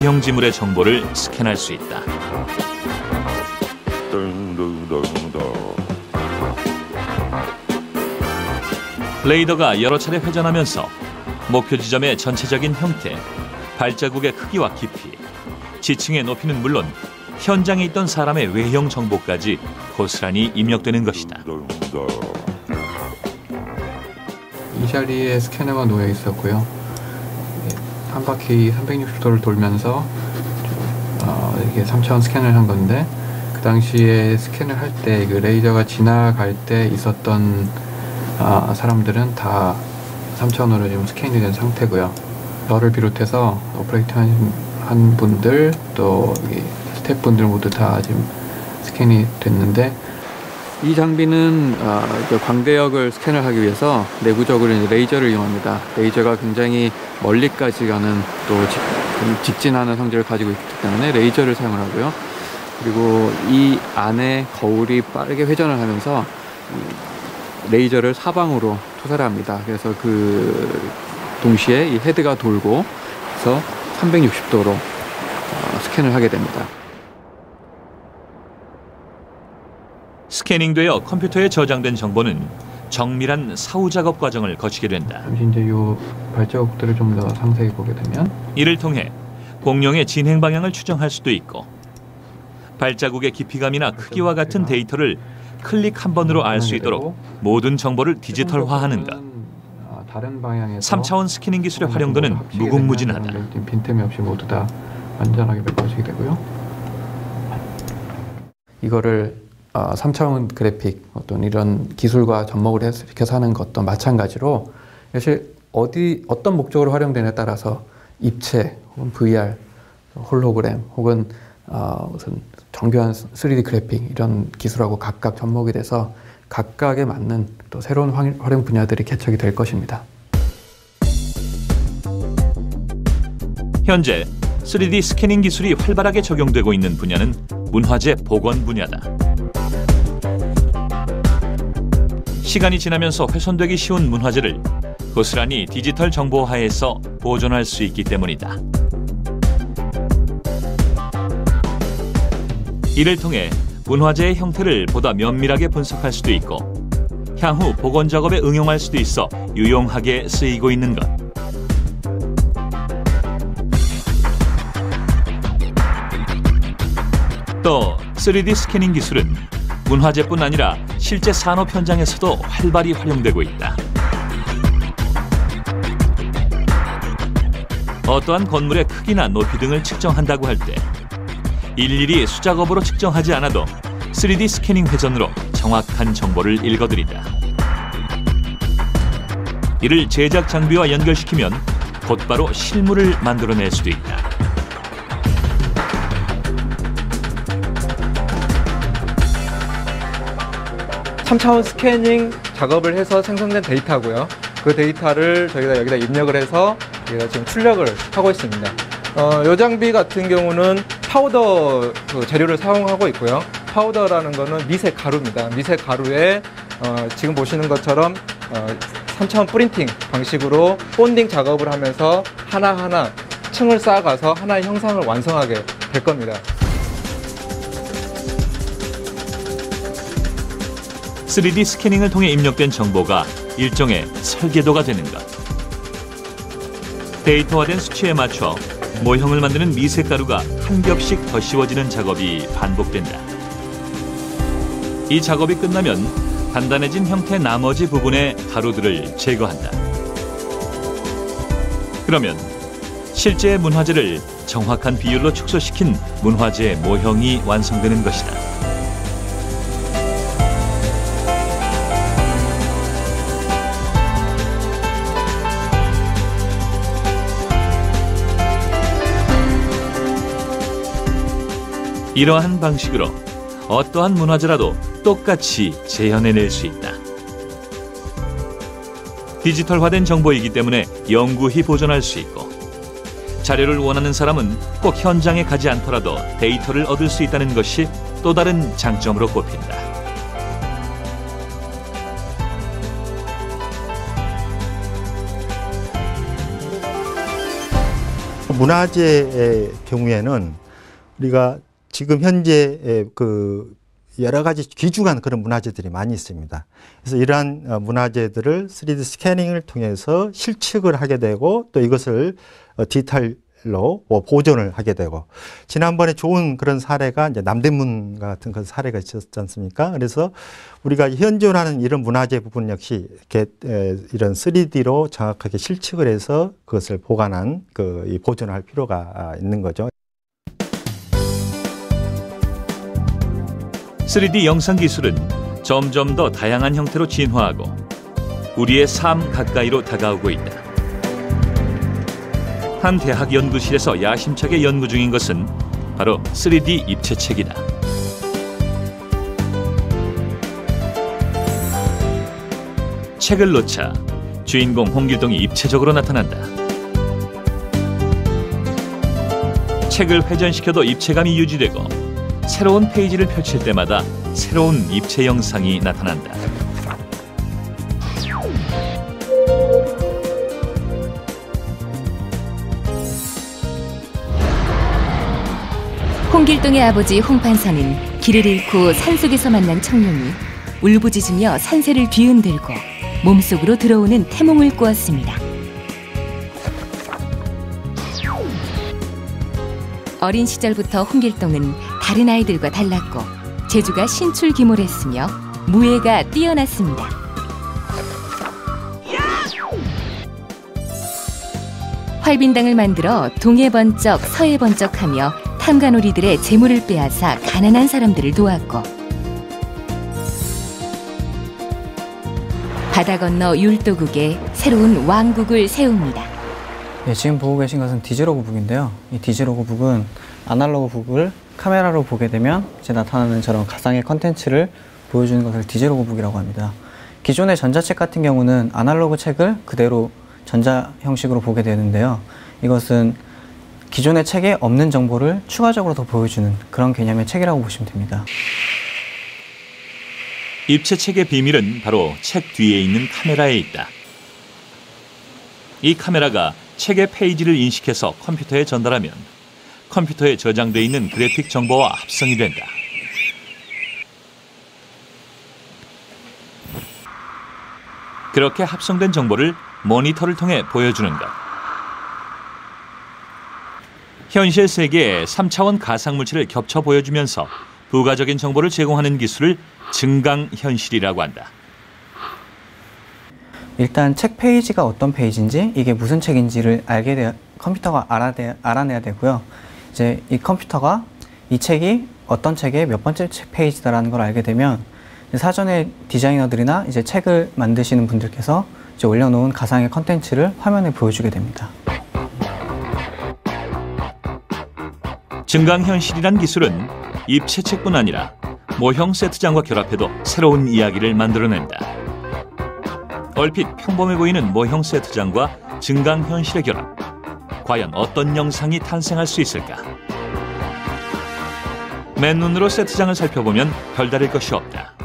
형 지물의 정보를 스캔할 수 있다. 레이더가 여러 차례 회전하면서 목표 지점의 전체적인 형태, 발자국의 크기와 깊이, 지층의 높이는 물론 현장에 있던 사람의 외형 정보까지 고스란히 입력되는 것이다. 이 자리에 스캐너가 놓여 있었고요. 한 바퀴 360도를 돌면서 이게 3차원 스캔을 한 건데, 그 당시에 스캔을 할 때 그 레이저가 지나갈 때 있었던 사람들은 다 3차원으로 지금 스캔이 된 상태고요. 저를 비롯해서 오퍼레이터 한 분들, 또 스태프분들 모두 다 지금 스캔이 됐는데, 이 장비는 광대역을 스캔을 하기 위해서 내부적으로 레이저를 이용합니다. 레이저가 굉장히 멀리까지 가는, 또 직진하는 성질을 가지고 있기 때문에 레이저를 사용을 하고요. 그리고 이 안에 거울이 빠르게 회전을 하면서 레이저를 사방으로 투사를 합니다. 그래서 그 동시에 이 헤드가 돌고 그래서 360도로 스캔을 하게 됩니다. 스캐닝되어 컴퓨터에 저장된 정보는 정밀한 사후 작업 과정을 거치게 된다. 잠시 이제 이 발자국들을 좀 더 상세히 보게 되면, 이를 통해 공룡의 진행 방향을 추정할 수도 있고, 발자국의 깊이감이나 크기와 같은 데이터를 클릭 한 번으로 알 수 있도록 모든 정보를 디지털화하는 것. 3차원 스캐닝 기술의 활용도는 무궁무진하다. 빈틈이 없이 모두 다 완전하게 메꿔지게 되고요. 이거를 3차원 그래픽, 어떤 이런 기술과 접목을 시켜서 하는 것도 마찬가지로, 사실 어떤 목적으로 활용되냐에 따라서 입체, 혹은 VR, 홀로그램, 혹은 무슨 정교한 3D 그래픽, 이런 기술하고 각각 접목이 돼서 각각에 맞는 또 새로운 활용 분야들이 개척이 될 것입니다. 현재 3D 스캐닝 기술이 활발하게 적용되고 있는 분야는 문화재 복원 분야다. 시간이 지나면서 훼손되기 쉬운 문화재를 고스란히 디지털 정보화해서 보존할 수 있기 때문이다. 이를 통해 문화재의 형태를 보다 면밀하게 분석할 수도 있고, 향후 복원 작업에 응용할 수도 있어 유용하게 쓰이고 있는 것. 또 3D 스캐닝 기술은 문화재뿐 아니라 실제 산업 현장에서도 활발히 활용되고 있다. 어떠한 건물의 크기나 높이 등을 측정한다고 할 때 일일이 수작업으로 측정하지 않아도 3D 스캐닝 회전으로 정확한 정보를 읽어드린다. 이를 제작 장비와 연결시키면 곧바로 실물을 만들어낼 수도 있다. 3차원 스캐닝 작업을 해서 생성된 데이터고요. 그 데이터를 저희가 여기다 입력을 해서 저희가 지금 출력을 하고 있습니다. 이 장비 같은 경우는 파우더 재료를 사용하고 있고요. 파우더라는 거는 미세 가루입니다. 미세 가루에 지금 보시는 것처럼 3차원 프린팅 방식으로 본딩 작업을 하면서 하나하나 층을 쌓아가서 하나의 형상을 완성하게 될 겁니다. 3D 스캐닝을 통해 입력된 정보가 일종의 설계도가 되는 것. 데이터화된 수치에 맞춰 모형을 만드는 미색가루가 한 겹씩 더 씌워지는 작업이 반복된다. 이 작업이 끝나면 단단해진 형태 나머지 부분의 가루들을 제거한다. 그러면 실제 문화재를 정확한 비율로 축소시킨 문화재 모형이 완성되는 것이다. 이러한 방식으로 어떠한 문화재라도 똑같이 재현해낼 수 있다. 디지털화된 정보이기 때문에 영구히 보존할 수 있고, 자료를 원하는 사람은 꼭 현장에 가지 않더라도 데이터를 얻을 수 있다는 것이 또 다른 장점으로 꼽힌다. 문화재의 경우에는 우리가 지금 현재 여러 가지 귀중한 그런 문화재들이 많이 있습니다. 그래서 이러한 문화재들을 3D 스캐닝을 통해서 실측을 하게 되고 또 이것을 디지털로 보존을 하게 되고, 지난번에 좋은 그런 사례가 이제 남대문 같은 그런 사례가 있었지 않습니까? 그래서 우리가 현존하는 이런 문화재 부분 역시 이렇게 이런 3D로 정확하게 실측을 해서 그것을 보관한 보존할 필요가 있는 거죠. 3D 영상 기술은 점점 더 다양한 형태로 진화하고 우리의 삶 가까이로 다가오고 있다. 한 대학 연구실에서 야심차게 연구 중인 것은 바로 3D 입체책이다. 책을 놓자 주인공 홍길동이 입체적으로 나타난다. 책을 회전시켜도 입체감이 유지되고 새로운 페이지를 펼칠 때마다 새로운 입체 영상이 나타난다. 홍길동의 아버지 홍판사는 길을 잃고 산속에서 만난 청년이 울부짖으며 산세를 뒤흔들고 몸속으로 들어오는 태몽을 꾸었습니다. 어린 시절부터 홍길동은 다른 아이들과 달랐고 재주가 신출귀몰했으며 무예가 뛰어났습니다. 활빈당을 만들어 동해 번쩍 서해 번쩍하며 탐관오리들의 재물을 빼앗아 가난한 사람들을 도왔고, 바다 건너 율도국에 새로운 왕국을 세웁니다. 네, 지금 보고 계신 것은 디지로그 북인데요. 이 디지로그 북은 아날로그 북을 카메라로 보게 되면 이제 나타나는 저런 가상의 컨텐츠를 보여주는 것을 디지로그 북이라고 합니다. 기존의 전자책 같은 경우는 아날로그 책을 그대로 전자 형식으로 보게 되는데요. 이것은 기존의 책에 없는 정보를 추가적으로 더 보여주는 그런 개념의 책이라고 보시면 됩니다. 입체책의 비밀은 바로 책 뒤에 있는 카메라에 있다. 이 카메라가 책의 페이지를 인식해서 컴퓨터에 전달하면 컴퓨터에 저장돼 있는 그래픽 정보와 합성이 된다. 그렇게 합성된 정보를 모니터를 통해 보여주는 것. 현실 세계에 3차원 가상물질을 겹쳐 보여주면서 부가적인 정보를 제공하는 기술을 증강현실이라고 한다. 일단 책 페이지가 어떤 페이지인지, 이게 무슨 책인지를 컴퓨터가 알아내야 되고요. 이제 이 컴퓨터가 이 책이 어떤 책의 몇 번째 책 페이지다라는 걸 알게 되면 사전에 디자이너들이나 이제 책을 만드시는 분들께서 이제 올려놓은 가상의 컨텐츠를 화면에 보여주게 됩니다. 증강현실이란 기술은 입체책뿐 아니라 모형 세트장과 결합해도 새로운 이야기를 만들어낸다. 얼핏 평범해 보이는 모형 세트장과 증강현실의 결합. 과연 어떤 영상이 탄생할 수 있을까? 맨눈으로 세트장을 살펴보면 별다를 것이 없다.